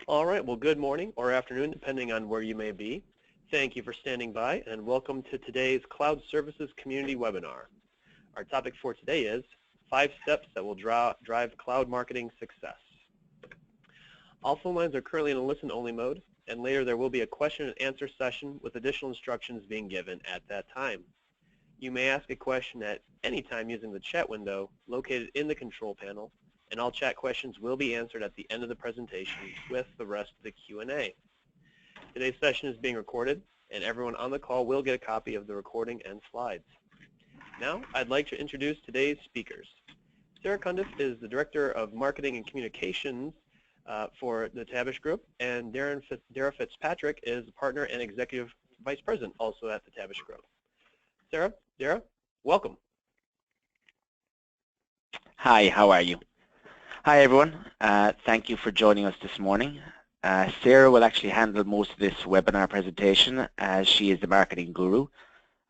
All right, well, good morning or afternoon, depending on where you may be. Thank you for standing by, and welcome to today's Cloud Services Community Webinar. Our topic for today is 5 steps that will drive cloud marketing success. All phone lines are currently in a listen-only mode, and later there will be a question and answer session with additional instructions being given at that time. You may ask a question at any time using the chat window located in the control panel, and all chat questions will be answered at the end of the presentation with the rest of the Q&A. Today's session is being recorded, and everyone on the call will get a copy of the recording and slides. Now, I'd like to introduce today's speakers. Sarah Cundiff is the Director of Marketing and Communications for the Tabish Group, and Dara Fitzpatrick is a Partner and Executive Vice President also at the Tabish Group. Sarah, Dara, welcome. Hi, how are you? Hi everyone, thank you for joining us this morning. Sarah will actually handle most of this webinar presentation as she is the marketing guru.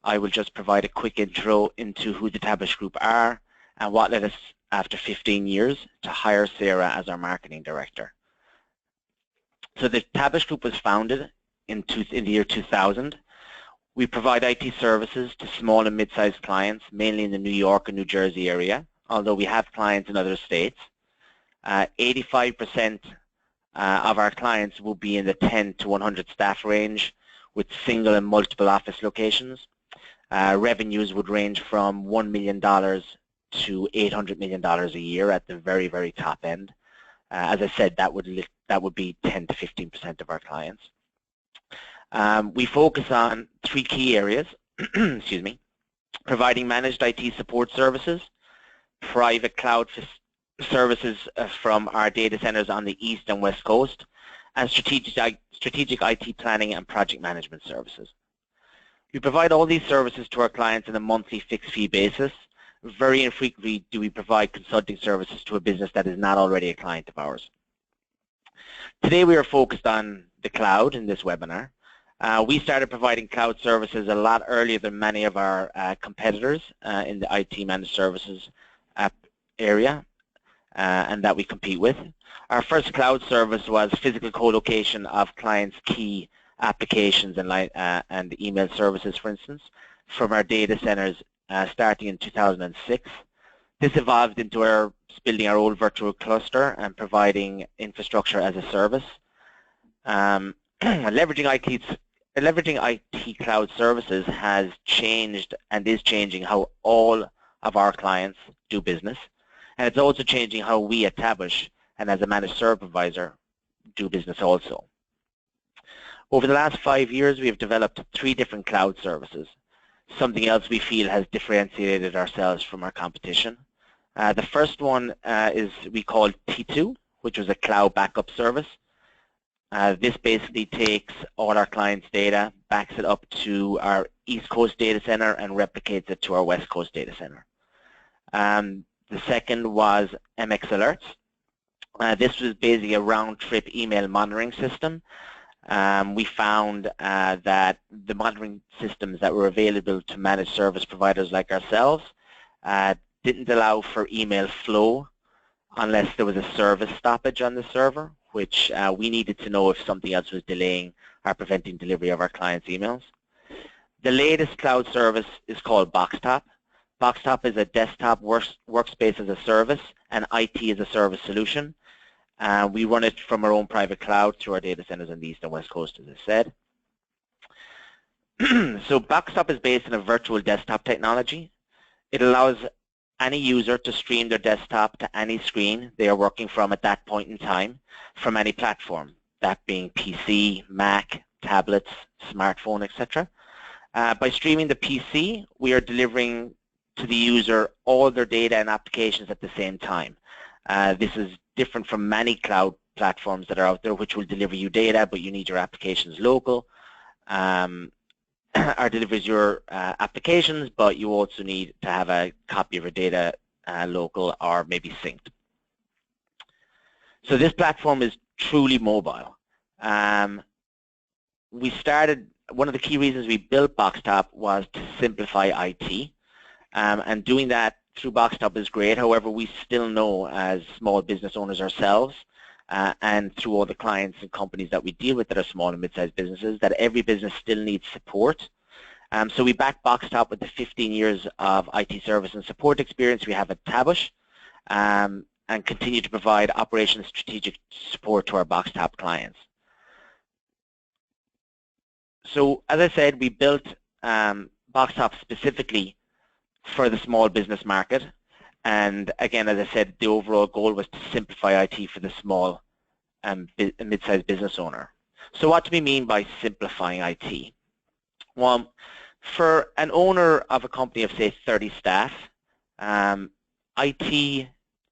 I will just provide a quick intro into who the Tabish Group are and what led us after 15 years to hire Sarah as our marketing director. So the Tabish Group was founded in the year 2000. We provide IT services to small and mid-sized clients, mainly in the New York and New Jersey area, although we have clients in other states. 85% of our clients will be in the 10 to 100 staff range with single and multiple office locations. Revenues would range from $1 million to $800 million a year at the very, very top end. As I said, that would be 10 to 15% of our clients. We focus on 3 key areas, excuse me, providing managed IT support services, private cloud services from our data centers on the East and West Coast, and strategic IT planning and project management services. We provide all these services to our clients on a monthly fixed fee basis. Very infrequently do we provide consulting services to a business that is not already a client of ours. Today we are focused on the cloud in this webinar. We started providing cloud services a lot earlier than many of our competitors in the IT managed services area. And that we compete with. Our first cloud service was physical co-location of clients' key applications and email services, for instance, from our data centers starting in 2006. This evolved into our building our own virtual cluster and providing infrastructure as a service. Leveraging IT cloud services has changed and is changing how all of our clients do business. And it's also changing how we at Tabish and as a managed service provider do business also. Over the last 5 years, we have developed 3 different cloud services, something else we feel has differentiated ourselves from our competition. The first one is we call T2, which was a cloud backup service. This basically takes all our clients' data, backs it up to our East Coast data center, and replicates it to our West Coast data center. The second was MX Alerts. This was basically a round-trip email monitoring system. We found that the monitoring systems that were available to managed service providers like ourselves didn't allow for email flow unless there was a service stoppage on the server, which we needed to know if something else was delaying or preventing delivery of our clients' emails. The latest cloud service is called BoxTop. BoxTop is a desktop workspace as a service and IT as a service solution. We run it from our own private cloud through our data centers on the East and West Coast, as I said. So BoxTop is based on a virtual desktop technology. It allows any user to stream their desktop to any screen they are working from at that point in time from any platform, that being PC, Mac, tablets, smartphone, etc. By streaming the PC, we are delivering to the user all their data and applications at the same time. This is different from many cloud platforms that are out there which will deliver you data, but you need your applications local. Or delivers your applications, but you also need to have a copy of your data local or maybe synced. So this platform is truly mobile. One of the key reasons we built BoxTop was to simplify IT. And doing that through BoxTop is great. However, we still know as small business owners ourselves and through all the clients and companies that we deal with that are small and mid-sized businesses, that every business still needs support. So we back BoxTop with the 15 years of IT service and support experience we have at Tabush, and continue to provide operational strategic support to our BoxTop clients. So as I said, we built BoxTop specifically for the small business market. And again, as I said, the overall goal was to simplify IT for the small and mid-sized business owner. So what do we mean by simplifying IT? Well, for an owner of a company of, say, 30 staff,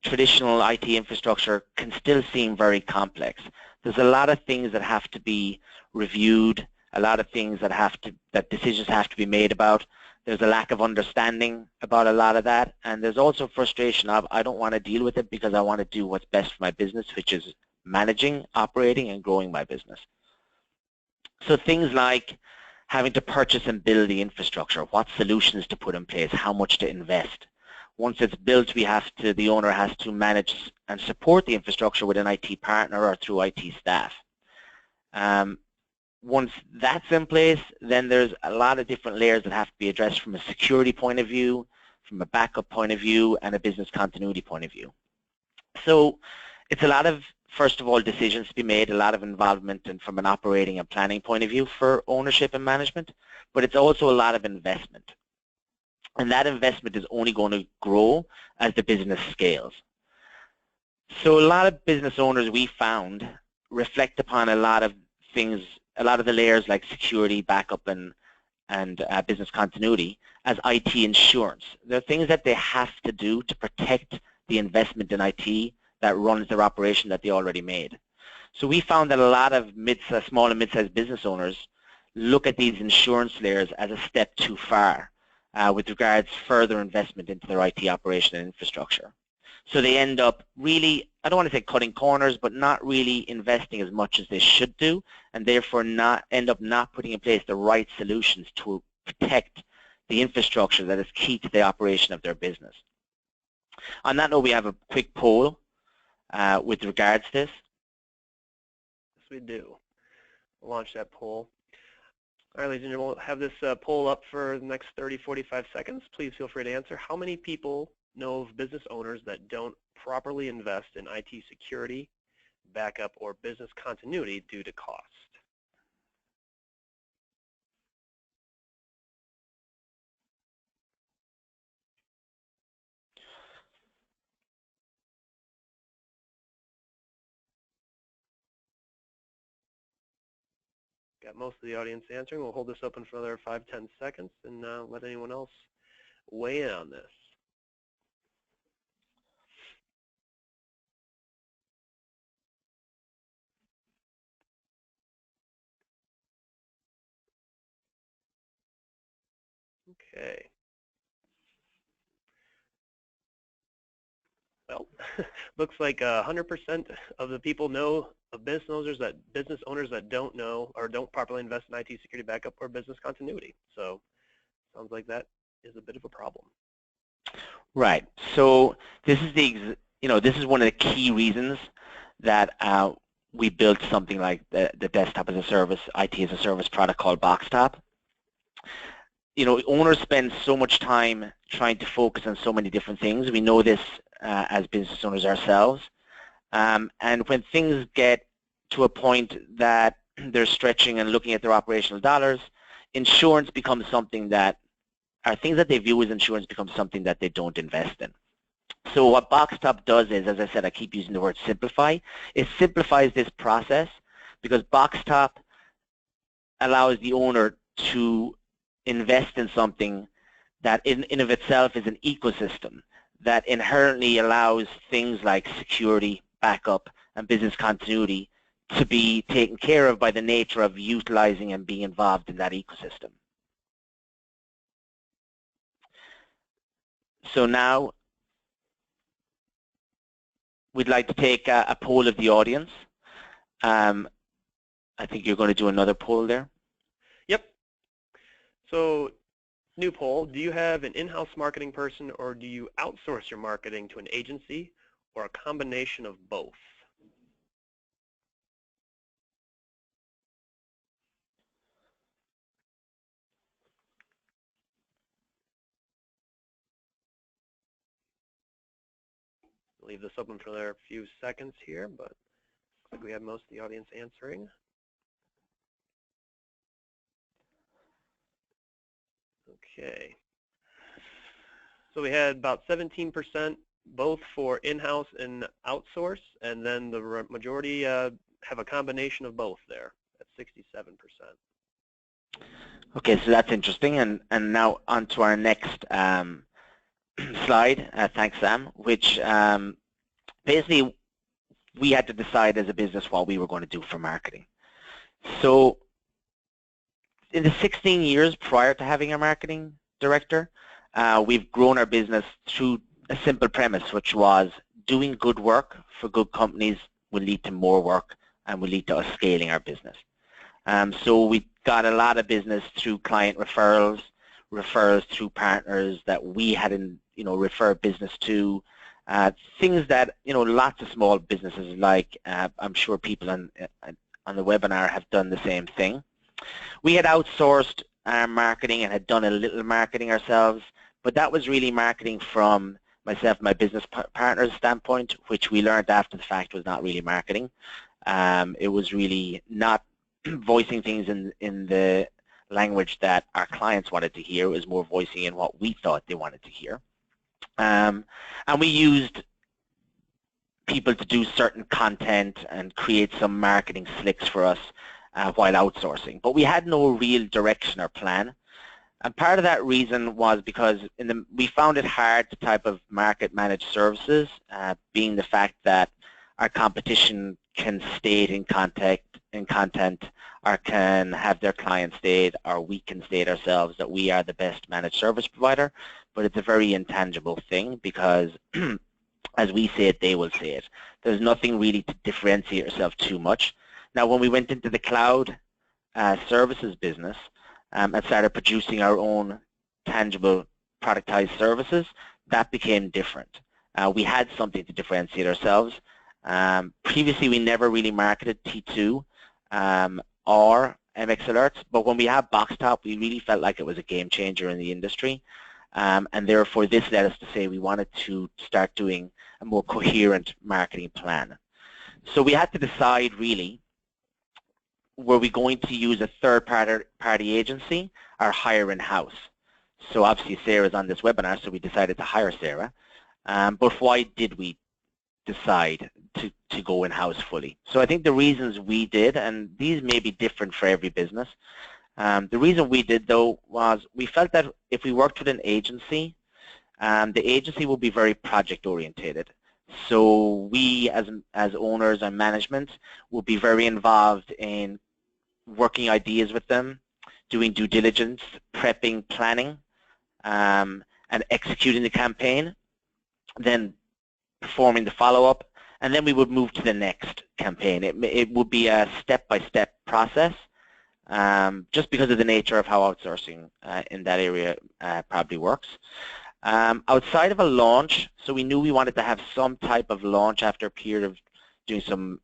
traditional IT infrastructure can still seem very complex. There's a lot of things that have to be reviewed, a lot of things that decisions have to be made about. There's a lack of understanding about a lot of that, and there's also frustration of, I don't want to deal with it because I want to do what's best for my business, which is managing, operating, and growing my business. So things like having to purchase and build the infrastructure, what solutions to put in place, how much to invest. Once it's built, the owner has to manage and support the infrastructure with an IT partner or through IT staff. Once that's in place, then there's a lot of different layers that have to be addressed from a security point of view, from a backup point of view, and a business continuity point of view. So it's a lot of, first of all, decisions to be made, a lot of involvement and from an operating and planning point of view for ownership and management, but it's also a lot of investment. And that investment is only going to grow as the business scales. So a lot of business owners we found reflect upon a lot of things, a lot of the layers like security, backup, and business continuity as IT insurance. There are things that they have to do to protect the investment in IT that runs their operation that they already made. So we found that a lot of small and mid-sized business owners look at these insurance layers as a step too far with regards further investment into their IT operation and infrastructure. So they end up really, I don't want to say cutting corners, but not really investing as much as they should do, and therefore end up not putting in place the right solutions to protect the infrastructure that is key to the operation of their business. On that note, we have a quick poll with regards to this. Yes, we do. We'll launch that poll. All right, ladies and gentlemen, we'll have this poll up for the next 30, 45 seconds. Please feel free to answer. How many people know of business owners that don't properly invest in IT security, backup, or business continuity due to cost? Got most of the audience answering. We'll hold this open for another 5, 10 seconds and let anyone else weigh in on this. Okay. Well, looks like 100% of the people know of business owners that don't know or don't properly invest in IT security, backup, or business continuity. So sounds like that is a bit of a problem. Right. So this is this is one of the key reasons that we built something like the desktop as a service, IT as a service product called BoxTop. Owners spend so much time trying to focus on so many different things. We know this as business owners ourselves. And when things get to a point that they're stretching and looking at their operational dollars, insurance becomes something that, or things that they view as insurance becomes something that they don't invest in. So what BoxTop does is, as I said, I keep using the word simplify, it simplifies this process because BoxTop allows the owner to invest in something that in of itself is an ecosystem that inherently allows things like security, backup, and business continuity to be taken care of by the nature of utilizing and being involved in that ecosystem. So now we'd like to take a poll of the audience. I think you're going to do another poll there. Yep. So new poll, do you have an in-house marketing person or do you outsource your marketing to an agency or a combination of both? leave this open for another few seconds here, but looks like we have most of the audience answering. Okay. So we had about 17% both for in-house and outsource, and then the majority have a combination of both there at 67%. Okay, so that's interesting, and now on to our next slide, thanks Sam, which basically we had to decide as a business what we were going to do for marketing. So in the 16 years prior to having a marketing director, we've grown our business through a simple premise, which was doing good work for good companies will lead to more work and will lead to us scaling our business. So we got a lot of business through client referrals, referrals through partners that we had refer business to, things that lots of small businesses like. I'm sure people on the webinar have done the same thing. We had outsourced our marketing and had done a little marketing ourselves, but that was really marketing from myself and my business partner's standpoint, which we learned after the fact was not really marketing. It was really not voicing things in the language that our clients wanted to hear. It was more voicing in what we thought they wanted to hear. And we used people to do certain content and create some marketing slicks for us while outsourcing. But we had no real direction or plan. And part of that reason was because we found it hard to type of market managed services, being the fact that our competition can state in content or can have their clients state, or we can state ourselves that we are the best managed service provider, but it's a very intangible thing because as we say it, they will say it. There's nothing really to differentiate yourself too much. Now when we went into the cloud services business and started producing our own tangible productized services, that became different. We had something to differentiate ourselves. Previously we never really marketed T2 or MX Alerts, but when we had BoxTop we really felt like it was a game changer in the industry, and therefore this led us to say we wanted to start doing a more coherent marketing plan. So we had to decide really, were we going to use a third-party agency or hire in-house? So obviously Sarah's on this webinar, so we decided to hire Sarah, but why did we decide to go in-house fully? So I think the reasons we did, and these may be different for every business, the reason we did though was we felt that if we worked with an agency, the agency will be very project orientated. So we as owners and management will be very involved in working ideas with them, doing due diligence, prepping, planning, and executing the campaign, then performing the follow-up, and then we would move to the next campaign. It would be a step-by-step process, just because of the nature of how outsourcing in that area probably works. Outside of a launch, so we knew we wanted to have some type of launch after a period of doing some,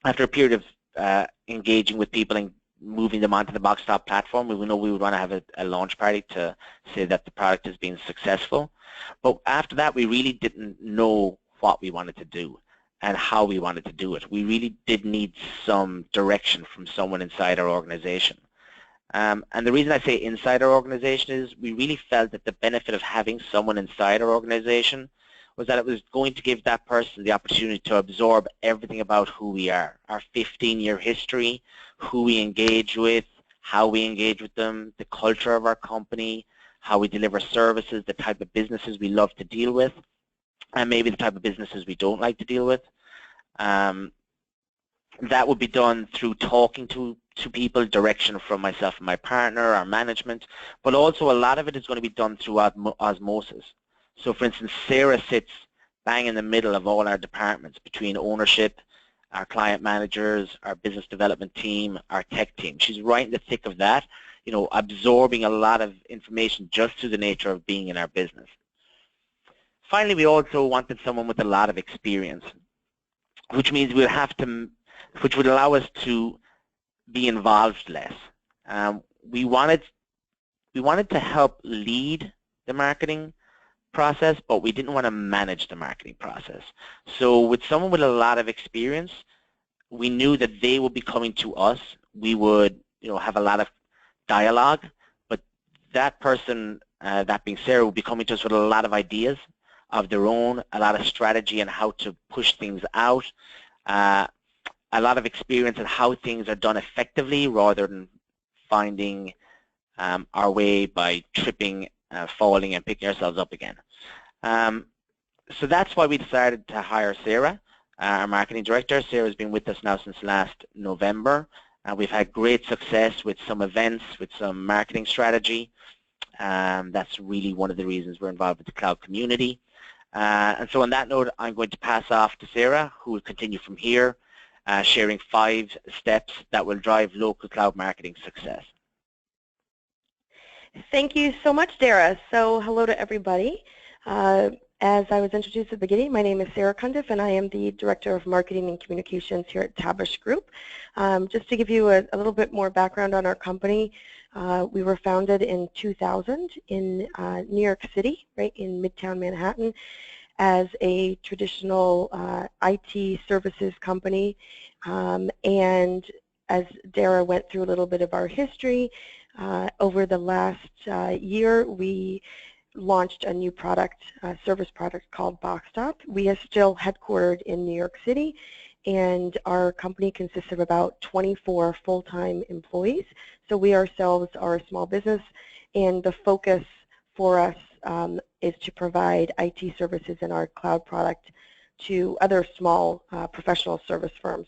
after a period of engaging with people and moving them onto the BoxTop platform. We know we would want to have a launch party to say that the product has been successful. But after that, we really didn't know what we wanted to do and how we wanted to do it. We really did need some direction from someone inside our organization. And the reason I say inside our organization is we really felt that the benefit of having someone inside our organization was that it was going to give that person the opportunity to absorb everything about who we are, our 15-year history, who we engage with, how we engage with them, the culture of our company, how we deliver services, the type of businesses we love to deal with, and maybe the type of businesses we don't like to deal with. That would be done through talking to people, direction from myself and my partner, our management, but also a lot of it is going to be done through osmosis. So for instance, Sarah sits bang in the middle of all our departments between ownership, our client managers, our business development team, our tech team. She's right in the thick of that, absorbing a lot of information just through the nature of being in our business. Finally, we also wanted someone with a lot of experience, which means which would allow us to be involved less. We wanted to help lead the marketing, process, but we didn't want to manage the marketing process. So with someone with a lot of experience, we knew that they would be coming to us. We would, have a lot of dialogue, but that person, that being Sarah, would be coming to us with a lot of ideas of their own, a lot of strategy on how to push things out, a lot of experience on how things are done effectively rather than finding our way by tripping, falling, and picking ourselves up again. So that's why we decided to hire Sarah, our marketing director. Sarah's been with us now since last November. We've had great success with some events, with some marketing strategy. That's really one of the reasons we're involved with the cloud community. And so on that note, I'm going to pass off to Sarah, who will continue from here, sharing 5 steps that will drive local cloud marketing success. Thank you so much, Dara. So hello to everybody. As I was introduced at the beginning, my name is Sarah Cundiff, and I am the Director of Marketing and Communications here at Tavish Group. Just to give you a little bit more background on our company, we were founded in 2000 in New York City, right in Midtown Manhattan, as a traditional IT services company. And as Dara went through a little bit of our history, over the last year, we launched a new product, service product called BoxTop. We are still headquartered in New York City, and our company consists of about 24 full-time employees. So we ourselves are a small business, and the focus for us is to provide IT services in our cloud product to other small professional service firms.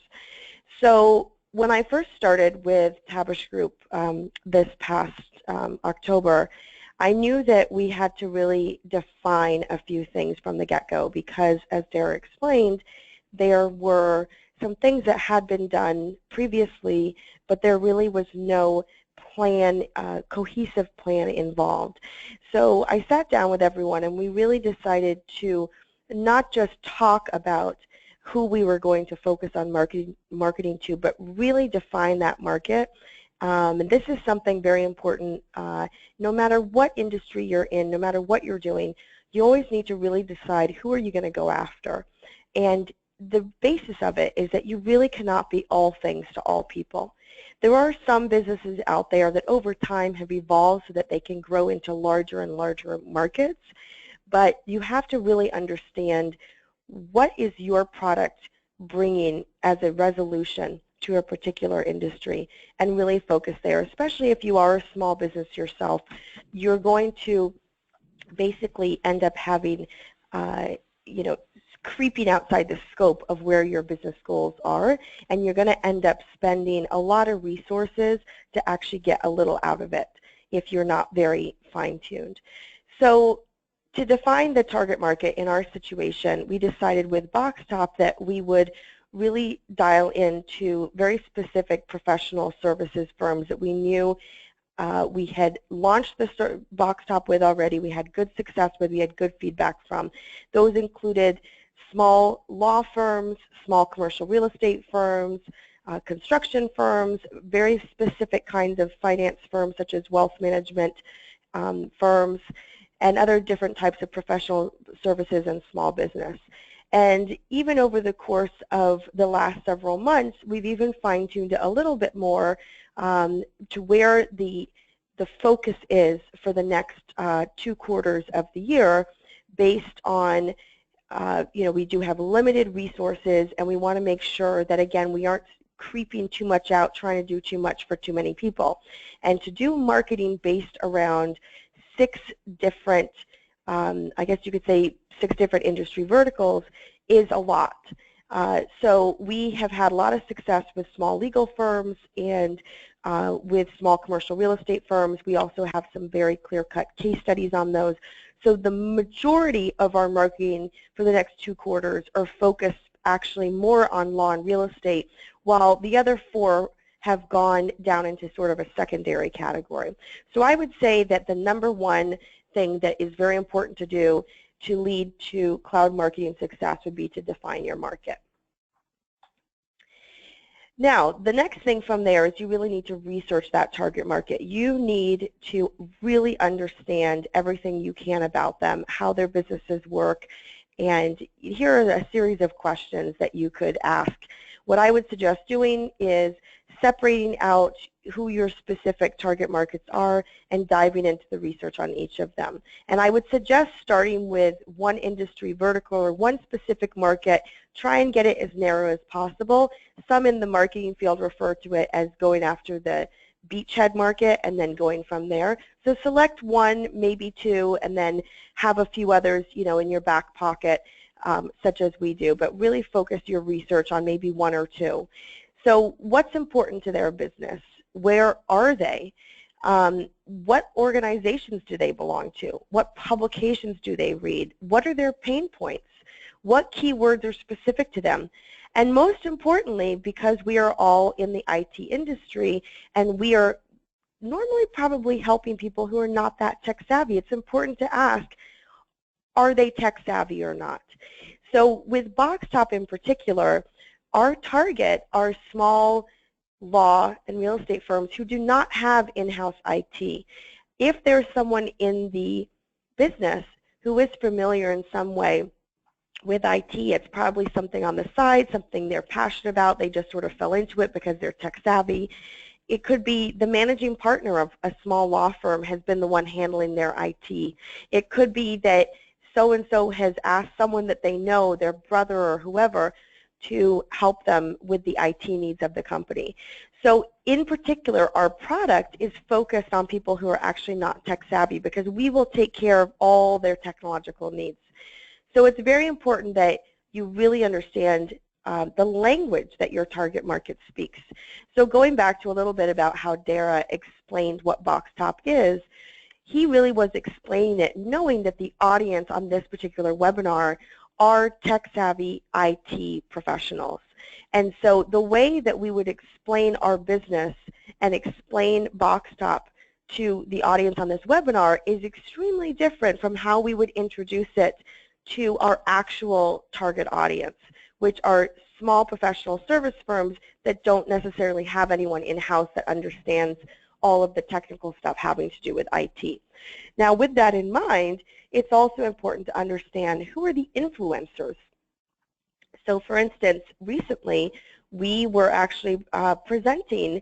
So when I first started with Tavish Group this past October, I knew that we had to really define a few things from the get-go because, as Dara explained, there were some things that had been done previously, but there really was no plan, cohesive plan involved. So I sat down with everyone, and we really decided to not just talk about who we were going to focus on marketing to, but really define that market. And this is something very important. No matter what industry you're in, no matter what you're doing, you always need to really decide who are you going to go after. And the basis of it is that you really cannot be all things to all people. There are some businesses out there that over time have evolved so that they can grow into larger and larger markets, but you have to really understand what is your product bringing as a resolution to a particular industry and really focus there. Especially if you are a small business yourself, you're going to basically end up having, creeping outside the scope of where your business goals are, and you're going to end up spending a lot of resources to actually get a little out of it if you're not very fine-tuned. So to define the target market in our situation, we decided with BoxTop that we would really dial into very specific professional services firms that we knew we had launched the BoxTop with already, we had good success with, we had good feedback from. Those included small law firms, small commercial real estate firms, construction firms, very specific kinds of finance firms such as wealth management firms, and other different types of professional services and small business. And even over the course of the last several months, we've even fine-tuned it a little bit more to where the focus is for the next 2 quarters of the year based on, we do have limited resources, and we want to make sure that, again, we aren't creeping too much out, trying to do too much for too many people. And to do marketing based around 6 different, I guess you could say 6 different industry verticals is a lot. So we have had a lot of success with small legal firms and with small commercial real estate firms. We also have some very clear-cut case studies on those. So the majority of our marketing for the next 2 quarters are focused actually more on law and real estate, while the other 4 have gone down into sort of a secondary category. So I would say that the number one thing that is very important to do to lead to cloud marketing success would be to define your market. Now, the next thing from there is you really need to research that target market. You need to really understand everything you can about them, how their businesses work, and here are a series of questions that you could ask. What I would suggest doing is separating out who your specific target markets are and diving into the research on each of them. And I would suggest starting with one industry vertical or one specific market. Try and get it as narrow as possible. Some in the marketing field refer to it as going after the beachhead market and then going from there. So select one, maybe two, and then have a few others, in your back pocket, such as we do. But really focus your research on maybe one or two. So what's important to their business? Where are they? What organizations do they belong to? What publications do they read? What are their pain points? What keywords are specific to them? And most importantly, because we are all in the IT industry and we are normally probably helping people who are not that tech savvy, it's important to ask, are they tech savvy or not? So with BoxTop in particular, our target are small law and real estate firms who do not have in-house IT. If there's someone in the business who is familiar in some way with IT, it's probably something on the side, something they're passionate about, they just sort of fell into it because they're tech savvy. It could be the managing partner of a small law firm has been the one handling their IT. It could be that so-and-so has asked someone that they know, their brother or whoever, to help them with the IT needs of the company. So in particular, our product is focused on people who are actually not tech savvy because we will take care of all their technological needs. So it's very important that you really understand the language that your target market speaks. So going back to a little bit about how Dara explained what BoxTop is, he really was explaining it knowing that the audience on this particular webinar are tech-savvy IT professionals. And so the way that we would explain our business and explain BoxTop to the audience on this webinar is extremely different from how we would introduce it to our actual target audience, which are small professional service firms that don't necessarily have anyone in-house that understands all of the technical stuff having to do with IT. Now, with that in mind, it's also important to understand who are the influencers. So, for instance, recently we were actually presenting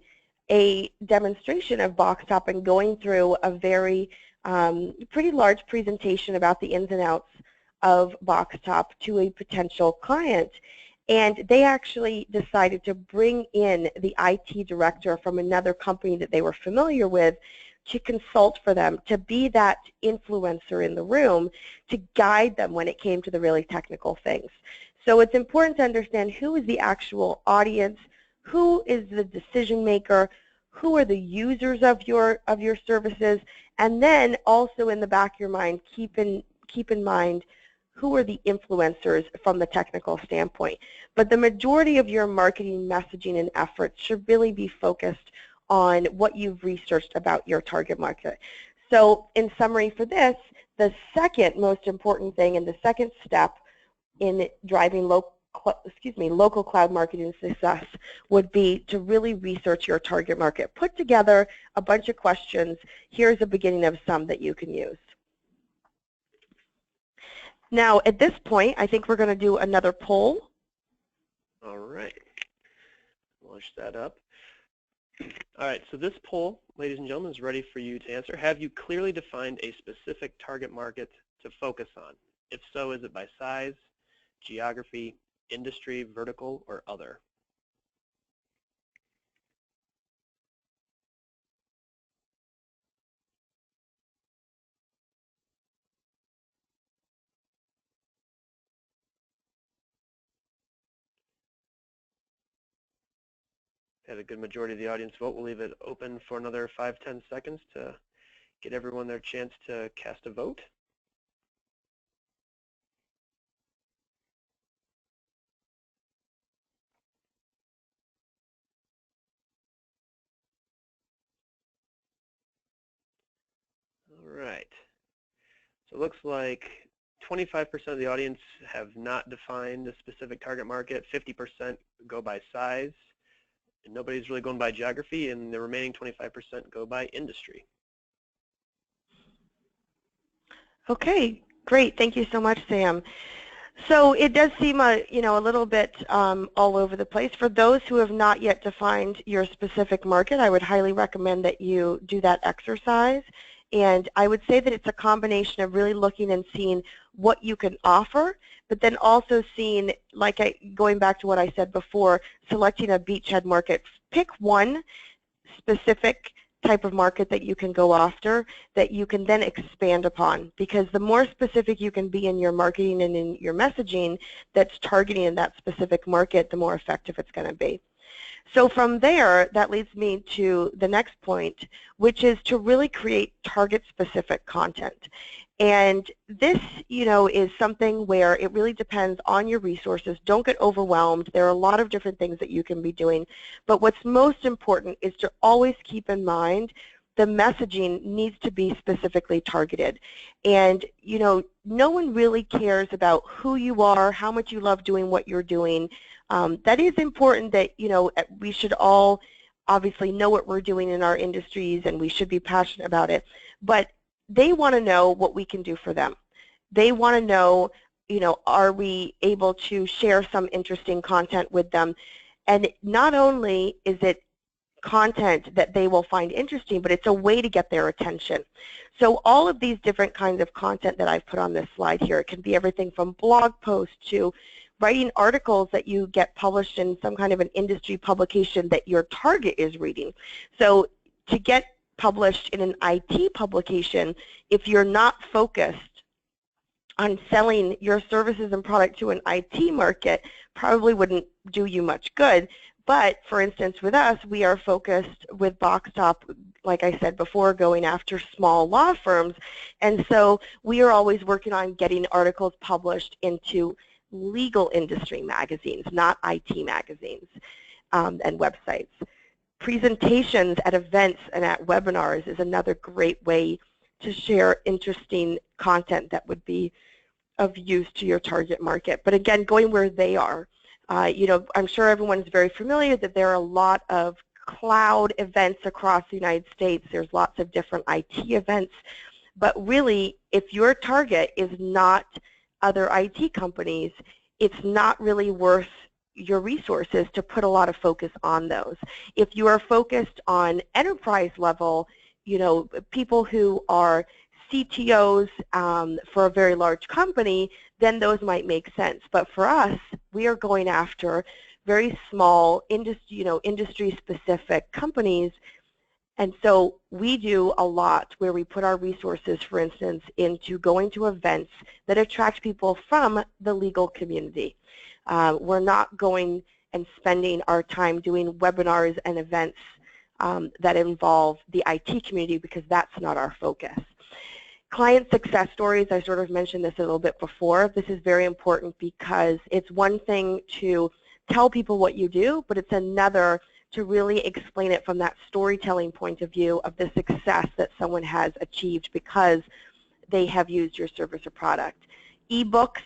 a demonstration of BoxTop and going through a very pretty large presentation about the ins and outs of BoxTop to a potential client. And they actually decided to bring in the IT director from another company that they were familiar with to consult for them, to be that influencer in the room, to guide them when it came to the really technical things. So it's important to understand who is the actual audience, who is the decision maker, who are the users of your services, and then also in the back of your mind, keep in mind who are the influencers from the technical standpoint. But the majority of your marketing messaging and efforts should really be focused on what you've researched about your target market. So in summary for this, the second most important thing and the second step in driving local cloud marketing success would be to really research your target market. Put together a bunch of questions. Here's a beginning of some that you can use. Now, at this point, I think we're going to do another poll. All right. Launch that up. All right, so this poll, ladies and gentlemen, is ready for you to answer. Have you clearly defined a specific target market to focus on? If so, is it by size, geography, industry, vertical, or other? Had a good majority of the audience vote. We'll leave it open for another 5-10 seconds to get everyone their chance to cast a vote. All right. So it looks like 25% of the audience have not defined a specific target market, 50% go by size, And nobody's really going by geography, and the remaining 25% go by industry. Okay, great. Thank you so much, Sam. So it does seem a little bit all over the place. For those who have not yet defined your specific market, I would highly recommend that you do that exercise. And I would say that it's a combination of really looking and seeing what you can offer, but then also seeing, going back to what I said before, selecting a beachhead market. Pick one specific type of market that you can go after that you can then expand upon, because the more specific you can be in your marketing and in your messaging that's targeting in that specific market, the more effective it's going to be. So from there, that leads me to the next point, which is to really create target-specific content. And this, is something where it really depends on your resources. Don't get overwhelmed. There are a lot of different things that you can be doing. But what's most important is to always keep in mind the messaging needs to be specifically targeted. And, no one really cares about who you are, how much you love doing what you're doing. That is important that, we should all obviously know what we're doing in our industries, and we should be passionate about it. But they want to know what we can do for them. They want to know, are we able to share some interesting content with them? And not only is it content that they will find interesting, but it's a way to get their attention. So all of these different kinds of content that I've put on this slide here, it can be everything from blog posts to writing articles that you get published in some kind of an industry publication that your target is reading. So to get published in an IT publication, if you're not focused on selling your services and product to an IT market, probably wouldn't do you much good. But for instance, with us, we are focused with BoxTop, like I said before, going after small law firms. And so we are always working on getting articles published into legal industry magazines, not IT magazines and websites. Presentations at events and at webinars is another great way to share interesting content that would be of use to your target market. But again, going where they are. I'm sure everyone's very familiar that there are a lot of cloud events across the United States. There's lots of different IT events. But really, if your target is not other IT companies, it's not really worth your resources to put a lot of focus on those. If you are focused on enterprise level, people who are CTOs for a very large company, then those might make sense. But for us, we are going after very small industry-specific companies. And so we do a lot where we put our resources, for instance, into going to events that attract people from the legal community. We're not going and spending our time doing webinars and events that involve the IT community, because that's not our focus. Client success stories, I sort of mentioned this a little bit before. This is very important because it's one thing to tell people what you do, but it's another to really explain it from that storytelling point of view of the success that someone has achieved because they have used your service or product. eBooks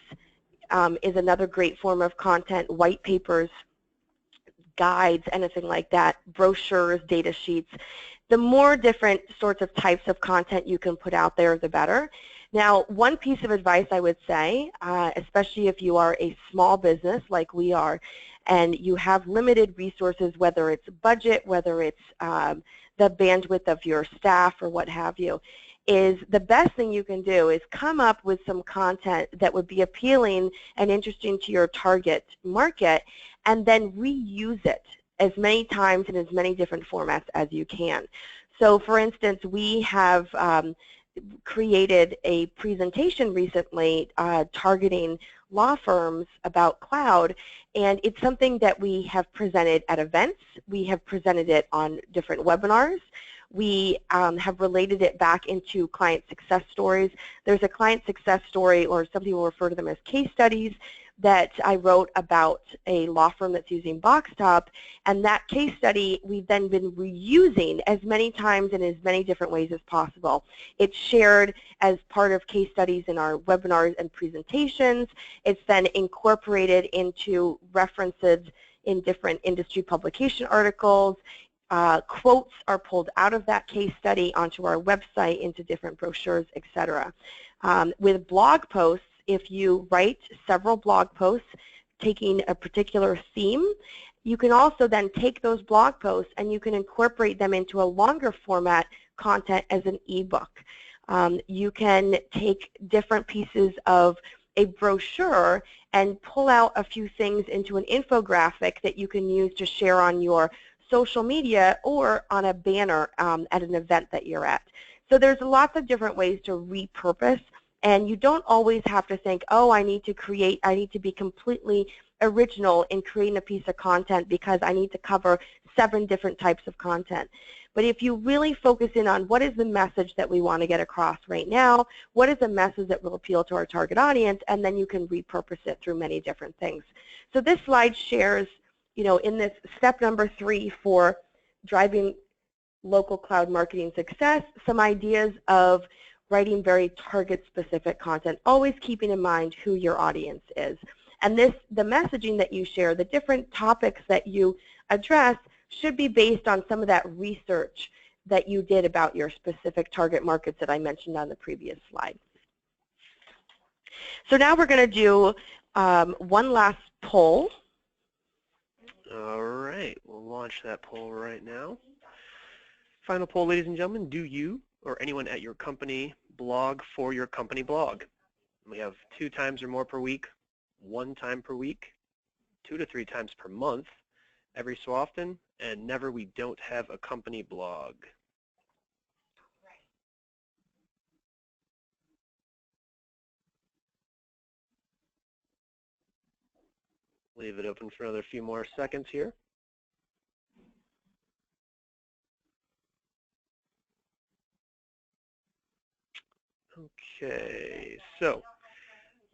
is another great form of content, white papers, guides, anything like that, brochures, data sheets. The more different sorts of types of content you can put out there, the better. Now, one piece of advice I would say, especially if you are a small business like we are, and you have limited resources, whether it's budget, whether it's the bandwidth of your staff or what have you, is the best thing you can do is come up with some content that would be appealing and interesting to your target market, and then reuse it as many times in as many different formats as you can. So for instance, we have created a presentation recently targeting law firms about cloud, and it's something that we have presented at events. We have presented it on different webinars. We have related it back into client success stories. There's a client success story, or some people refer to them as case studies, that I wrote about a law firm that's using BoxTop, and that case study we've then been reusing as many times in as many different ways as possible. It's shared as part of case studies in our webinars and presentations. It's then incorporated into references in different industry publication articles. Quotes are pulled out of that case study onto our website into different brochures, etc. With blog posts, if you write several blog posts taking a particular theme, you can also then take those blog posts and you can incorporate them into a longer format content as an ebook. You can take different pieces of a brochure and pull out a few things into an infographic that you can use to share on your social media or on a banner at an event that you're at. So there's lots of different ways to repurpose, and you don't always have to think, oh, I need to be completely original in creating a piece of content because I need to cover 7 different types of content. But if you really focus in on what is the message that we want to get across right now, what is the message that will appeal to our target audience, and then you can repurpose it through many different things. So this slide shares, in this step number 3 for driving local cloud marketing success, some ideas of writing very target-specific content, always keeping in mind who your audience is. And the messaging that you share, the different topics that you address, should be based on some of that research that you did about your specific target markets that I mentioned on the previous slide. So now we're going to do one last poll. All right, we'll launch that poll right now. Final poll, ladies and gentlemen, do you or anyone at your company blog for your company blog? We have 2 times or more per week, 1 time per week, 2 to 3 times per month, every so often, and never we don't have a company blog. Leave it open for another few more seconds here. Okay, so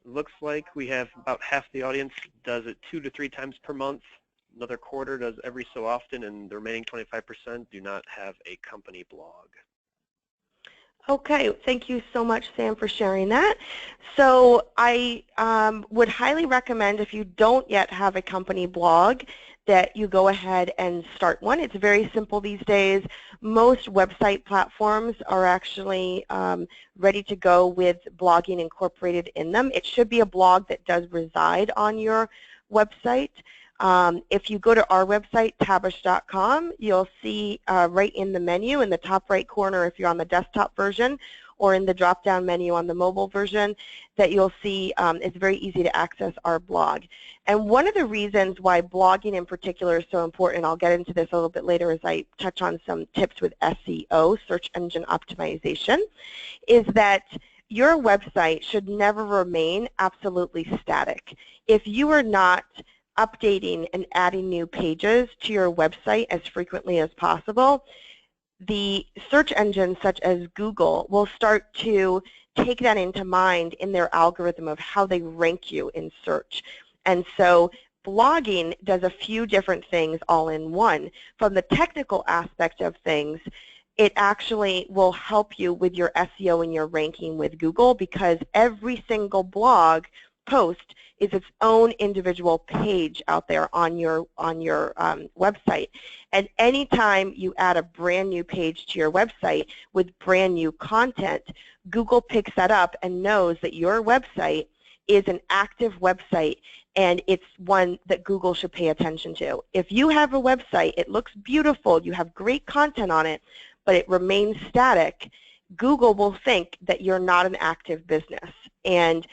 looks like we have about half the audience does it 2 to 3 times per month. Another quarter does every so often, and the remaining 25% do not have a company blog. Okay, thank you so much, Sam, for sharing that. So I would highly recommend, if you don't yet have a company blog, that you go ahead and start one. It's very simple these days. Most website platforms are actually ready to go with blogging incorporated in them. It should be a blog that does reside on your website. If you go to our website, tabish.com, you'll see right in the menu in the top right corner, if you're on the desktop version, or in the drop-down menu on the mobile version, that you'll see it's very easy to access our blog. And one of the reasons why blogging in particular is so important, I'll get into this a little bit later as I touch on some tips with SEO, search engine optimization, is that your website should never remain absolutely static. If you are not updating and adding new pages to your website as frequently as possible, the search engines such as Google will start to take that into mind in their algorithm of how they rank you in search. And so blogging does a few different things all in one. From the technical aspect of things, it actually will help you with your SEO and your ranking with Google, because every single blog post is its own individual page out there on your website. And anytime you add a brand new page to your website with brand new content, Google picks that up and knows that your website is an active website, and it's one that Google should pay attention to. If you have a website, it looks beautiful, you have great content on it, but it remains static, Google will think that you're not an active business. And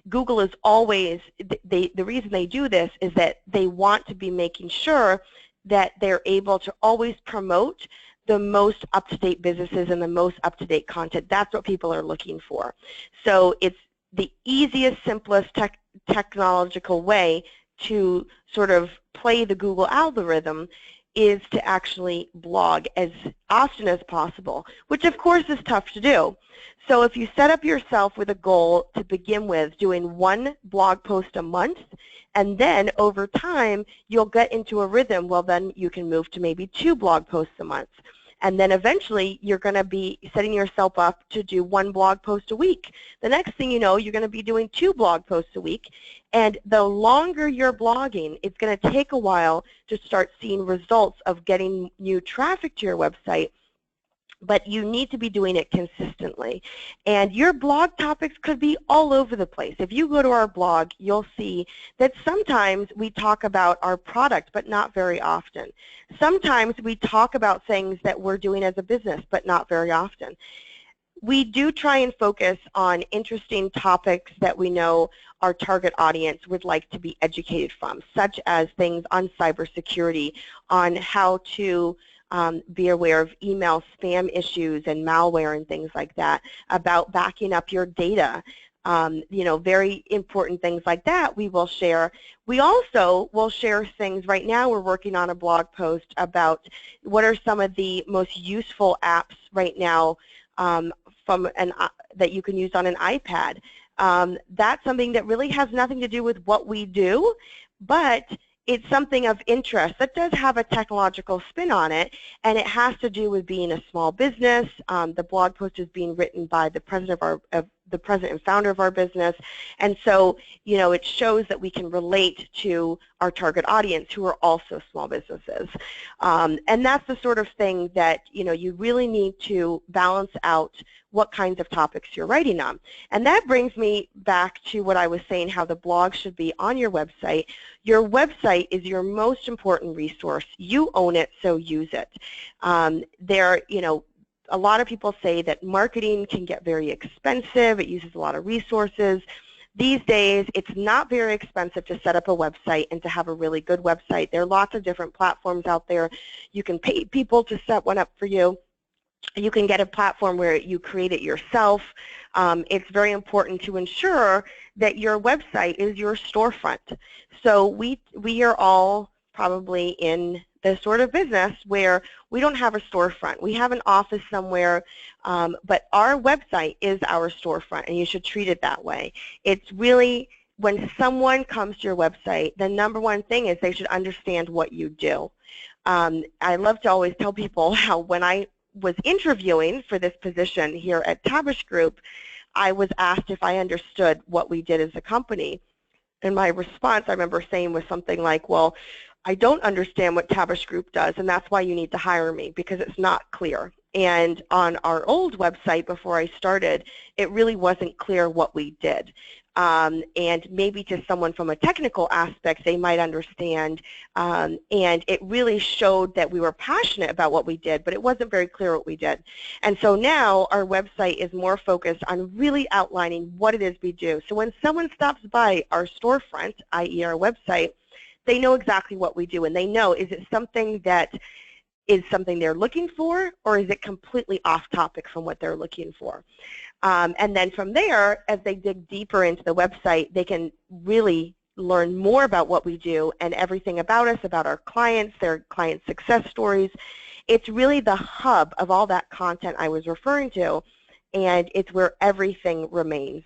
Google is always, the reason they do this is that they want to be making sure that they're able to always promote the most up-to-date businesses and the most up-to-date content. That's what people are looking for. So it's the easiest, simplest technological way to sort of play the Google algorithm is to actually blog as often as possible, which of course is tough to do. So if you set up yourself with a goal to begin with doing 1 blog post a month, and then over time you'll get into a rhythm, well then you can move to maybe 2 blog posts a month. And then eventually you're going to be setting yourself up to do 1 blog post a week. The next thing you know, you're going to be doing 2 blog posts a week. And the longer you're blogging, it's going to take a while to start seeing results of getting new traffic to your website. But you need to be doing it consistently. And your blog topics could be all over the place. If you go to our blog, you'll see that sometimes we talk about our product, but not very often. Sometimes we talk about things that we're doing as a business, but not very often. We do try and focus on interesting topics that we know our target audience would like to be educated from, such as things on cybersecurity, on how to be aware of email spam issues and malware and things like that, about backing up your data, very important things like that we will share. We also will share things. Right now we're working on a blog post about what are some of the most useful apps right now that you can use on an iPad. That's something that really has nothing to do with what we do, but it's something of interest that does have a technological spin on it, and it has to do with being a small business. The blog post is being written by the president and founder of our business, and so it shows that we can relate to our target audience who are also small businesses, and that's the sort of thing that you really need to balance out what kinds of topics you're writing on. And that brings me back to what I was saying, how the blog should be on your website. Your website is your most important resource. You own it, so use it. A lot of people say that marketing can get very expensive. It uses a lot of resources. These days, it's not very expensive to set up a website and to have a really good website. There are lots of different platforms out there. You can pay people to set one up for you. You can get a platform where you create it yourself. It's very important to ensure that your website is your storefront. So we are all probably in the sort of business where we don't have a storefront. We have an office somewhere, but our website is our storefront, and you should treat it that way. It's really, when someone comes to your website, the number one thing is they should understand what you do. I love to always tell people how when I was interviewing for this position here at Tabish Group, I was asked if I understood what we did as a company. And my response, I remember saying, was something like, well, I don't understand what Tabish Group does, and that's why you need to hire me, because it's not clear. And on our old website before I started, it really wasn't clear what we did. And maybe to someone from a technical aspect, they might understand. And it really showed that we were passionate about what we did, but it wasn't very clear what we did. And so now our website is more focused on really outlining what it is we do. So when someone stops by our storefront, i.e. our website, they know exactly what we do, and they know, is it something that is something they're looking for, or is it completely off topic from what they're looking for? And then from there, as they dig deeper into the website, they can really learn more about what we do and everything about us, about our clients, their client success stories. It's really the hub of all that content I was referring to, and it's where everything remains.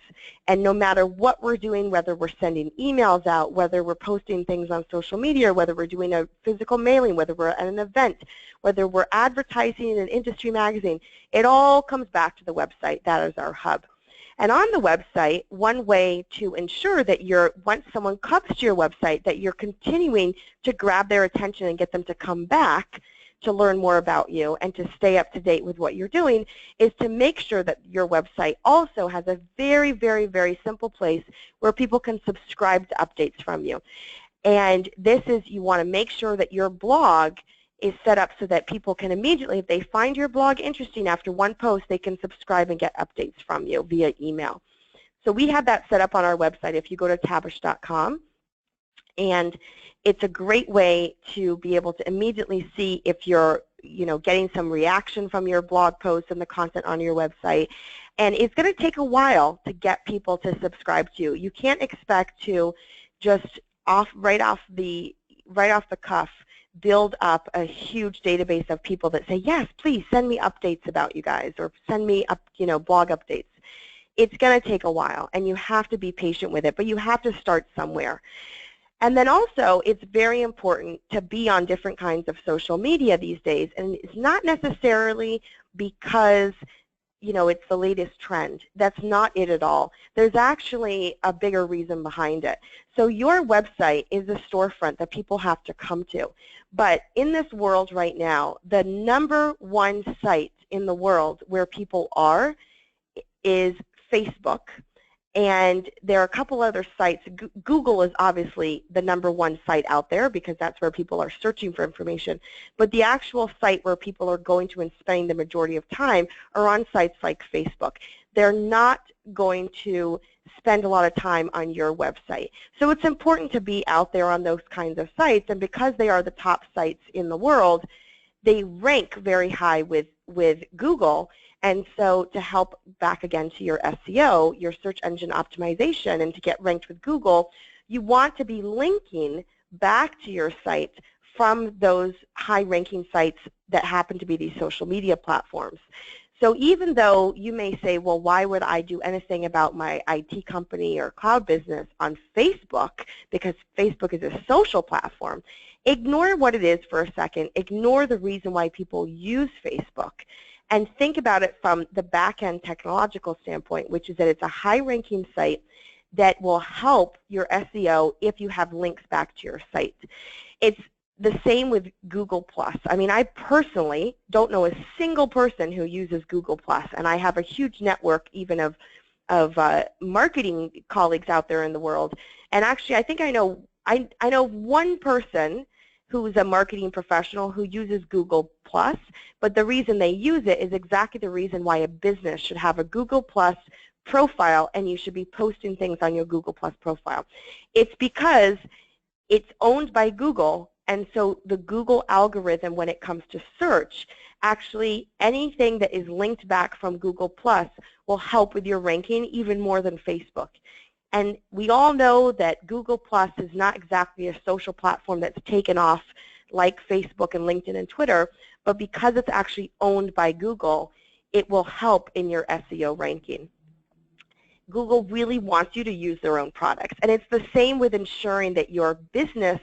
And no matter what we're doing, whether we're sending emails out, whether we're posting things on social media, whether we're doing a physical mailing, whether we're at an event, whether we're advertising in an industry magazine, it all comes back to the website. That is our hub. And on the website, one way to ensure that once someone comes to your website, that you're continuing to grab their attention and get them to come back to learn more about you and to stay up to date with what you're doing, is to make sure that your website also has a very, very, very simple place where people can subscribe to updates from you. And this is, you want to make sure that your blog is set up so that people can immediately, if they find your blog interesting after one post, they can subscribe and get updates from you via email. So we have that set up on our website if you go to tabish.com. And it's a great way to be able to immediately see if you're getting some reaction from your blog posts and the content on your website. And it's going to take a while to get people to subscribe to you. You can't expect to just right off the cuff build up a huge database of people that say, yes, please send me updates about you guys, or send me blog updates. It's going to take a while, and you have to be patient with it, but you have to start somewhere. And then also, it's very important to be on different kinds of social media these days. And it's not necessarily because, you know, it's the latest trend. That's not it at all. There's actually a bigger reason behind it. So your website is a storefront that people have to come to. But in this world right now, the #1 site in the world where people are is Facebook. And there are a couple other sites. Google is obviously the #1 site out there because that's where people are searching for information. But the actual site where people are going to and spending the majority of time are on sites like Facebook. They're not going to spend a lot of time on your website. So it's important to be out there on those kinds of sites. And because they are the top sites in the world, they rank very high with Google. And so to help back again to your SEO, your search engine optimization, and to get ranked with Google, you want to be linking back to your site from those high-ranking sites that happen to be these social media platforms. So even though you may say, well, why would I do anything about my IT company or cloud business on Facebook, because Facebook is a social platform, ignore what it is for a second. Ignore the reason why people use Facebook. And think about it from the back-end technological standpoint, which is that it's a high-ranking site that will help your SEO if you have links back to your site. It's the same with Google+. I mean, I personally don't know a single person who uses Google+, and I have a huge network even of marketing colleagues out there in the world. And actually, I think I know one person who's a marketing professional who uses Google+, but the reason they use it is exactly the reason why a business should have a Google+ profile, and you should be posting things on your Google+ profile. It's because it's owned by Google, and so the Google algorithm, when it comes to search, actually anything that is linked back from Google+ will help with your ranking even more than Facebook. And we all know that Google+ is not exactly a social platform that's taken off like Facebook and LinkedIn and Twitter, but because it's actually owned by Google, it will help in your SEO ranking. Google really wants you to use their own products. And it's the same with ensuring that your business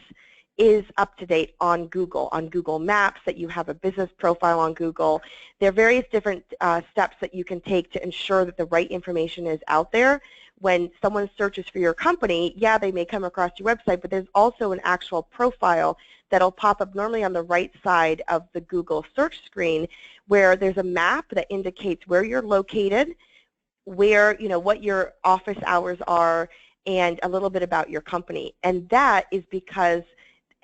is up to date on Google Maps, that you have a business profile on Google. There are various different steps that you can take to ensure that the right information is out there. When someone searches for your company, yeah, they may come across your website, but there's also an actual profile that'll pop up normally on the right side of the Google search screen, where there's a map that indicates where you're located, where, you know, what your office hours are, and a little bit about your company. And that is because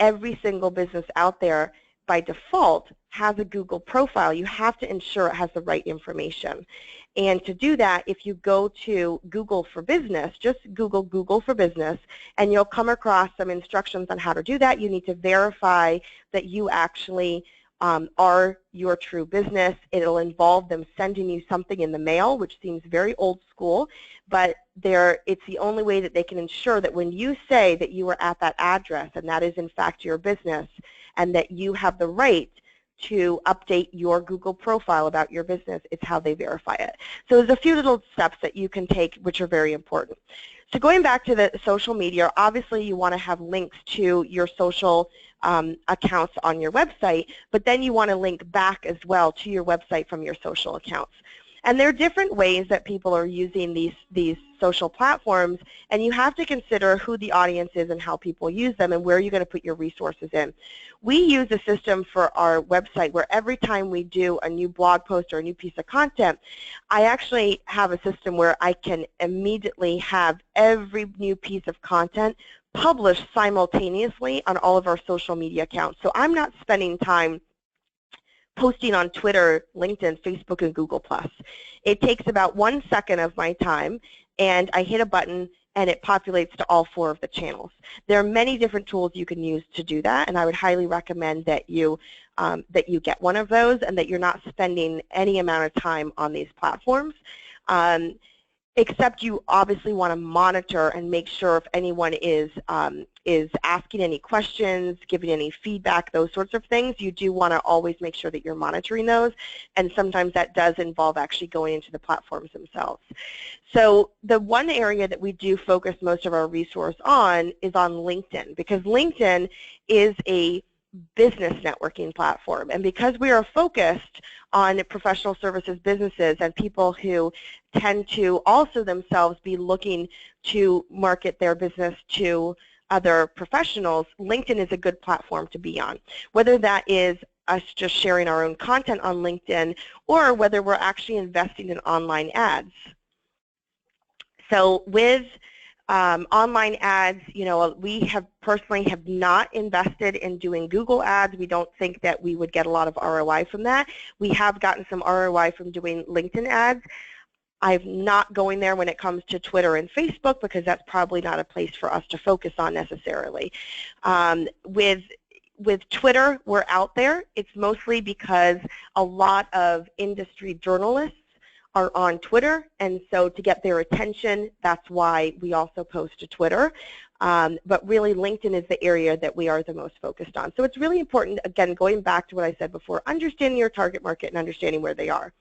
every single business out there by default has a Google profile. You have to ensure it has the right information. And to do that, if you go to Google for Business, just Google Google for Business, and you'll come across some instructions on how to do that. You need to verify that you actually are your true business. It'll involve them sending you something in the mail, which seems very old school, but it's the only way that they can ensure that when you say that you are at that address and that is in fact your business and that you have the right to update your Google profile about your business, it's how they verify it. So there's a few little steps that you can take which are very important. So going back to the social media, obviously you want to have links to your social accounts on your website, but then you want to link back as well to your website from your social accounts. And there are different ways that people are using these social platforms, and you have to consider who the audience is and how people use them and where you're going to put your resources in. We use a system for our website where every time we do a new blog post or a new piece of content, I actually have a system where I can immediately have every new piece of content published simultaneously on all of our social media accounts. So I'm not spending time posting on Twitter, LinkedIn, Facebook, and Google+. It takes about 1 second of my time, and I hit a button, and it populates to all 4 of the channels. There are many different tools you can use to do that, and I would highly recommend that you get one of those and that you're not spending any amount of time on these platforms. Except you obviously want to monitor and make sure if anyone is is asking any questions, giving any feedback, those sorts of things, you do want to always make sure that you're monitoring those, and sometimes that does involve actually going into the platforms themselves. So the one area that we do focus most of our resource on is on LinkedIn, because LinkedIn is a business networking platform, and because we are focused on professional services businesses and people who tend to also themselves be looking to market their business to other professionals, LinkedIn is a good platform to be on. Whether that is us just sharing our own content on LinkedIn or whether we're actually investing in online ads. So with online ads, you know, we personally have not invested in doing Google ads. We don't think that we would get a lot of ROI from that. We have gotten some ROI from doing LinkedIn ads. I'm not going there when it comes to Twitter and Facebook because that's probably not a place for us to focus on necessarily. With Twitter, we're out there. It's mostly because a lot of industry journalists are on Twitter, and so to get their attention, that's why we also post to Twitter. But really, LinkedIn is the area that we are the most focused on. So it's really important, again, going back to what I said before, understanding your target market and understanding where they are.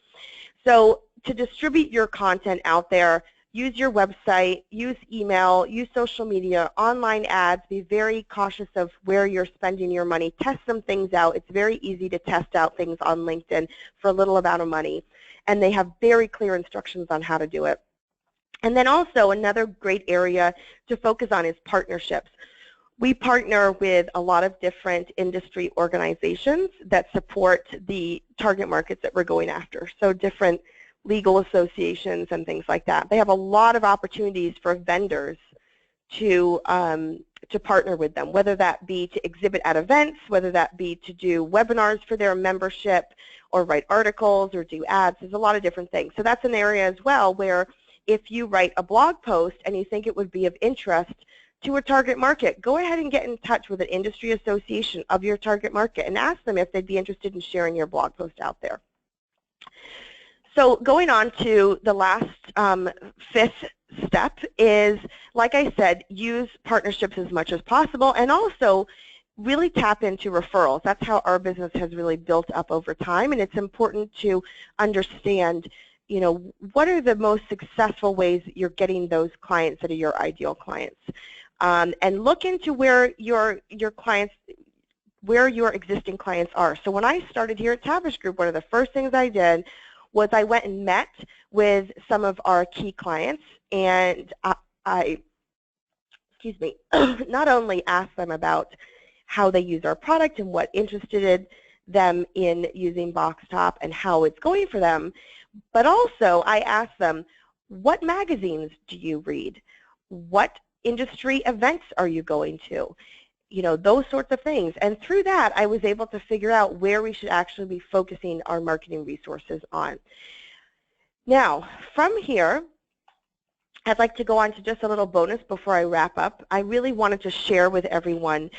So to distribute your content out there, use your website, use email, use social media, online ads, be very cautious of where you're spending your money, test some things out. It's very easy to test out things on LinkedIn for a little amount of money, and they have very clear instructions on how to do it. And then also another great area to focus on is partnerships. We partner with a lot of different industry organizations that support the target markets that we're going after, so different legal associations and things like that. They have a lot of opportunities for vendors to partner with them, whether that be to exhibit at events, whether that be to do webinars for their membership or write articles or do ads. There's a lot of different things. So that's an area as well where if you write a blog post and you think it would be of interest to a target market, go ahead and get in touch with an industry association of your target market and ask them if they'd be interested in sharing your blog post out there. So going on to the last fifth step is, like I said, use partnerships as much as possible and also really tap into referrals. That's how our business has really built up over time, and it's important to understand, you know, what are the most successful ways that you're getting those clients that are your ideal clients. And look into where your clients, where your existing clients are. So when I started here at Tavish Group, one of the first things I did was I went and met with some of our key clients, and I not only asked them about how they use our product and what interested them in using BoxTop and how it's going for them, but also I asked them, what magazines do you read? What industry events are you going to? You know, those sorts of things. And through that, I was able to figure out where we should actually be focusing our marketing resources on. Now, from here, I'd like to go on to just a little bonus before I wrap up. I really wanted to share with everyone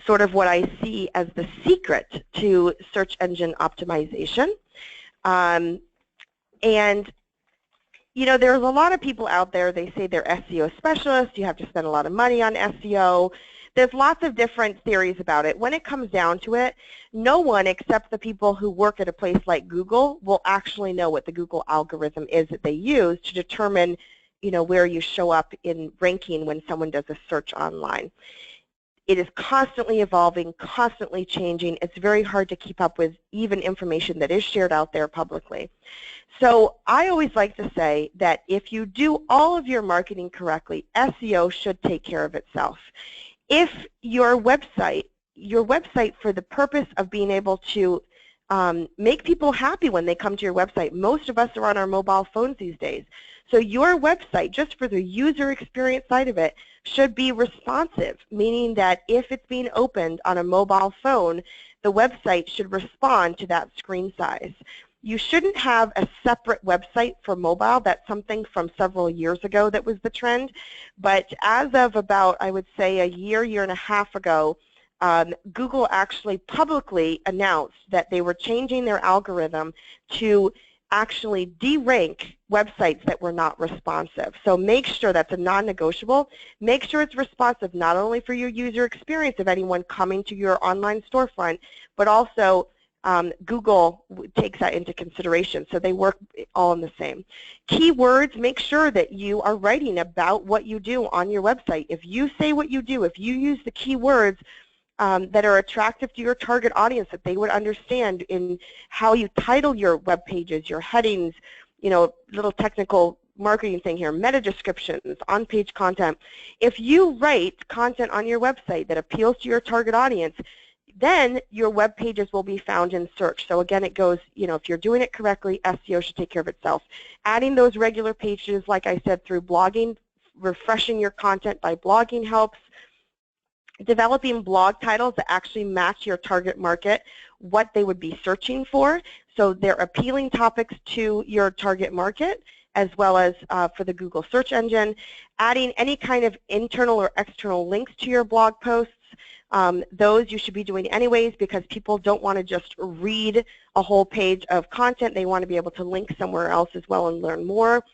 sort of what I see as the secret to search engine optimization. And, you know, there's a lot of people out there, they say they're SEO specialists, you have to spend a lot of money on SEO. There's lots of different theories about it. When it comes down to it, no one except the people who work at a place like Google will actually know what the Google algorithm is that they use to determine, you know, where you show up in ranking when someone does a search online. It is constantly evolving, constantly changing. It's very hard to keep up with even information that is shared out there publicly. So I always like to say that if you do all of your marketing correctly, SEO should take care of itself. If your website for the purpose of being able to make people happy when they come to your website, most of us are on our mobile phones these days. So your website, just for the user experience side of it, should be responsive, meaning that if it's being opened on a mobile phone, the website should respond to that screen size. You shouldn't have a separate website for mobile. That's something from several years ago that was the trend. But as of about, I would say, a year and a half ago, Google actually publicly announced that they were changing their algorithm to actually de-rank websites that were not responsive. So make sure that's a non-negotiable. Make sure it's responsive not only for your user experience of anyone coming to your online storefront, but also Google takes that into consideration, so they work all in the same. Keywords, make sure that you are writing about what you do on your website. If you say what you do, if you use the keywords that are attractive to your target audience, that they would understand in how you title your web pages, your headings, you know, little technical marketing thing here, meta descriptions, on-page content. If you write content on your website that appeals to your target audience, then your web pages will be found in search. So again, it goes, you know, if you're doing it correctly, SEO should take care of itself. Adding those regular pages, like I said, through blogging, refreshing your content by blogging helps. Developing blog titles that actually match your target market, what they would be searching for. So they're appealing topics to your target market, as well as for the Google search engine. Adding any kind of internal or external links to your blog posts. Those you should be doing anyways, because people don't want to just read a whole page of content. They want to be able to link somewhere else as well and learn more.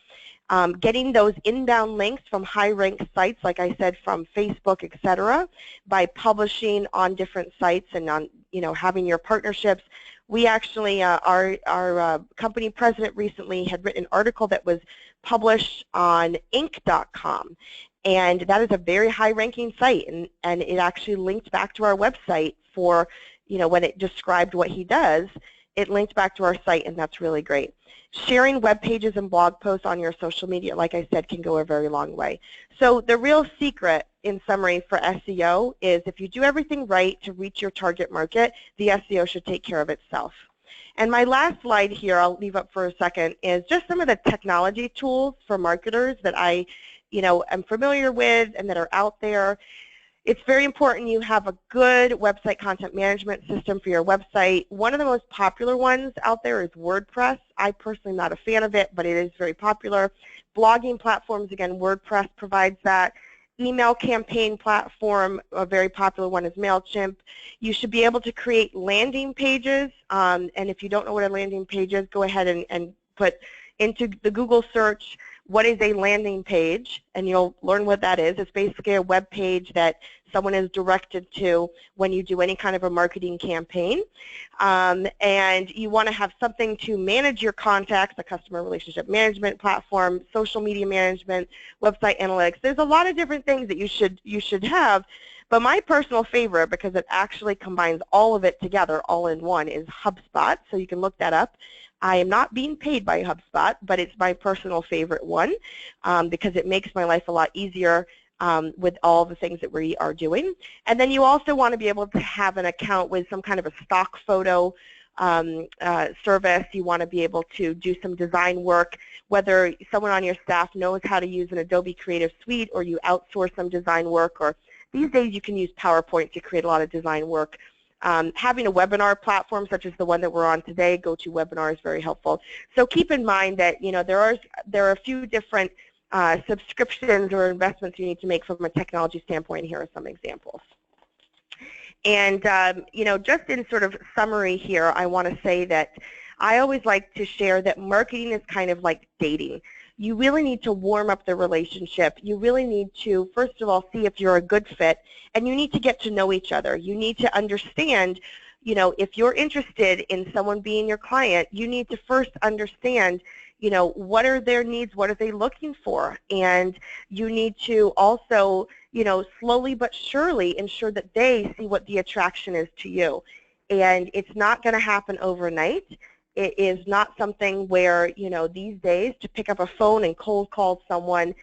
Getting those inbound links from high-ranked sites, like I said, from Facebook, etc., by publishing on different sites and on, you know, having your partnerships. We actually, our company president recently had written an article that was published on Inc.com. And that is a very high-ranking site, and it actually linked back to our website for, you know, when it described what he does, it linked back to our site, and that's really great. Sharing web pages and blog posts on your social media, like I said, can go a very long way. So the real secret, in summary, for SEO is if you do everything right to reach your target market, the SEO should take care of itself. And my last slide here, I'll leave up for a second, is just some of the technology tools for marketers that I, you know, am familiar with and that are out there. It's very important you have a good website content management system for your website. One of the most popular ones out there is WordPress. I personally am not a fan of it, but it is very popular. Blogging platforms, again, WordPress provides that. Email campaign platform, a very popular one is MailChimp. You should be able to create landing pages, and if you don't know what a landing page is, go ahead and put into the Google search, what is a landing page, and you'll learn what that is. It's basically a web page that someone is directed to when you do any kind of a marketing campaign. And you want to have something to manage your contacts, a customer relationship management platform, social media management, website analytics. There's a lot of different things that you should have. But my personal favorite, because it actually combines all of it together all in one, is HubSpot. So you can look that up. I am not being paid by HubSpot, but it's my personal favorite one because it makes my life a lot easier with all the things that we are doing. And then you also want to be able to have an account with some kind of a stock photo service. You want to be able to do some design work, whether someone on your staff knows how to use an Adobe Creative Suite or you outsource some design work, or these days you can use PowerPoint to create a lot of design work. Having a webinar platform such as the one that we're on today, GoToWebinar, is very helpful. So keep in mind that, you know, there are a few different subscriptions or investments you need to make from a technology standpoint. Here are some examples. And you know, just in sort of summary here, I want to say that I always like to share that marketing is kind of like dating. You really need to warm up the relationship. You really need to, first of all, see if you're a good fit, and you need to get to know each other. You need to understand, you know, if you're interested in someone being your client, you need to first understand, you know, what are their needs, what are they looking for, and you need to also, you know, slowly but surely ensure that they see what the attraction is to you. And it's not going to happen overnight. It is not something where, you know, these days to pick up a phone and cold call someone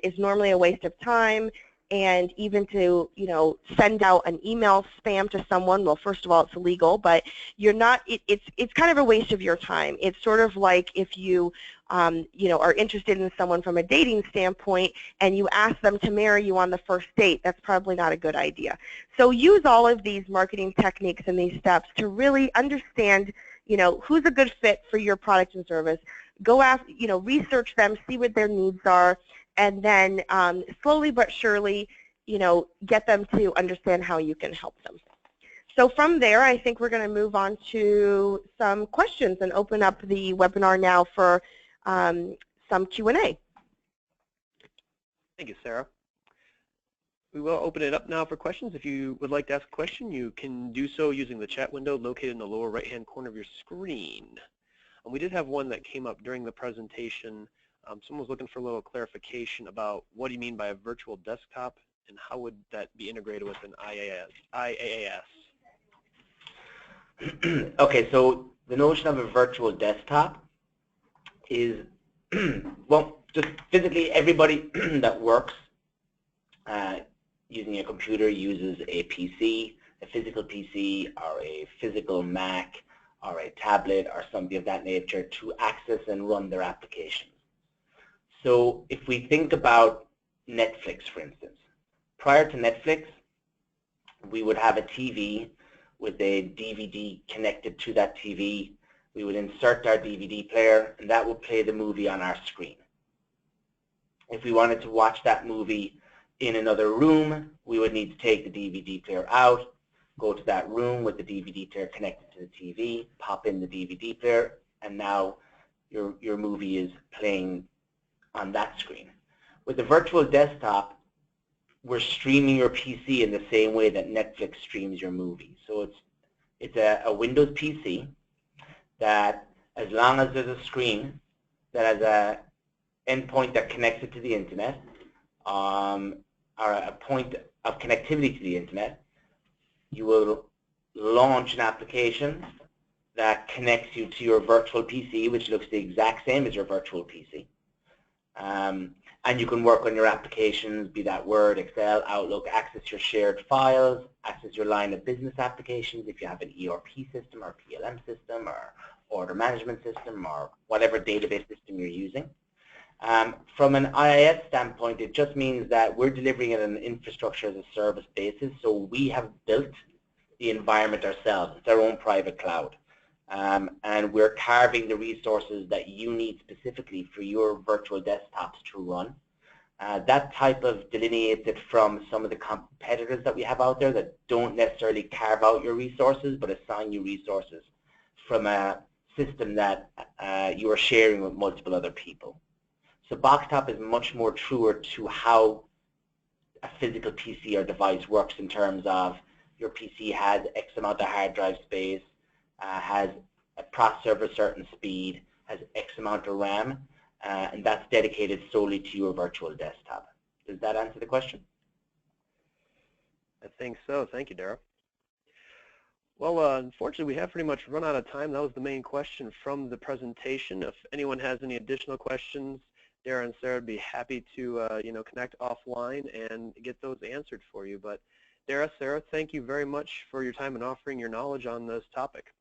is normally a waste of time. And even to, you know, send out an email spam to someone, well, first of all, it's illegal, but you're not, it's kind of a waste of your time. It's sort of like if you, you know, are interested in someone from a dating standpoint and you ask them to marry you on the first date, that's probably not a good idea. So use all of these marketing techniques and these steps to really understand, you know, who's a good fit for your product and service. Go after, you know, research them, see what their needs are, and then slowly but surely, you know, get them to understand how you can help them. So from there, I think we're going to move on to some questions and open up the webinar now for some Q&A. Thank you, Sarah. We will open it up now for questions. If you would like to ask a question, you can do so using the chat window located in the lower right-hand corner of your screen. And we did have one that came up during the presentation. Someone was looking for a little clarification about what do you mean by a virtual desktop and how would that be integrated with an IaaS? Okay, so the notion of a virtual desktop is, well, just physically everybody that works using a computer uses a PC, a physical PC or a physical Mac or a tablet or something of that nature to access and run their applications. So if we think about Netflix, for instance, prior to Netflix, we would have a TV with a DVD connected to that TV. We would insert our DVD player, and that would play the movie on our screen. If we wanted to watch that movie in another room, we would need to take the DVD player out, go to that room with the DVD player connected to the TV, pop in the DVD player, and now your movie is playing on that screen. With the virtual desktop, we're streaming your PC in the same way that Netflix streams your movie. So it's a Windows PC that, as long as there's a screen that has a endpoint that connects it to the internet, or a point of connectivity to the internet, you will launch an application that connects you to your virtual PC, which looks the exact same as your virtual PC. And you can work on your applications, be that Word, Excel, Outlook, access your shared files, access your line of business applications if you have an ERP system or PLM system or order management system or whatever database system you're using. From an IaaS standpoint, it just means that we're delivering it on an infrastructure as a service basis, so we have built the environment ourselves. It's our own private cloud. And we're carving the resources that you need specifically for your virtual desktops to run. That type of delineates it from some of the competitors that we have out there that don't necessarily carve out your resources but assign you resources from a system that you are sharing with multiple other people. So BoxTop is much more truer to how a physical PC or device works in terms of your PC has X amount of hard drive space, has a processor of a certain speed, has X amount of RAM, and that's dedicated solely to your virtual desktop. Does that answer the question? I think so. Thank you, Dara. Well, unfortunately, we have pretty much run out of time. That was the main question from the presentation. If anyone has any additional questions, Dara and Sarah would be happy to connect offline and get those answered for you. But Dara, Sarah, thank you very much for your time and offering your knowledge on this topic.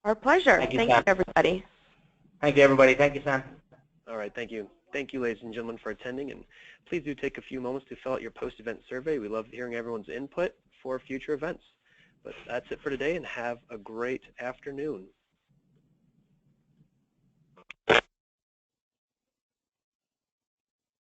Our pleasure. Thank you, everybody. Thank you, everybody. Thank you, Sam. All right, thank you. Thank you, ladies and gentlemen, for attending. And please do take a few moments to fill out your post-event survey. We love hearing everyone's input for future events. But that's it for today, and have a great afternoon.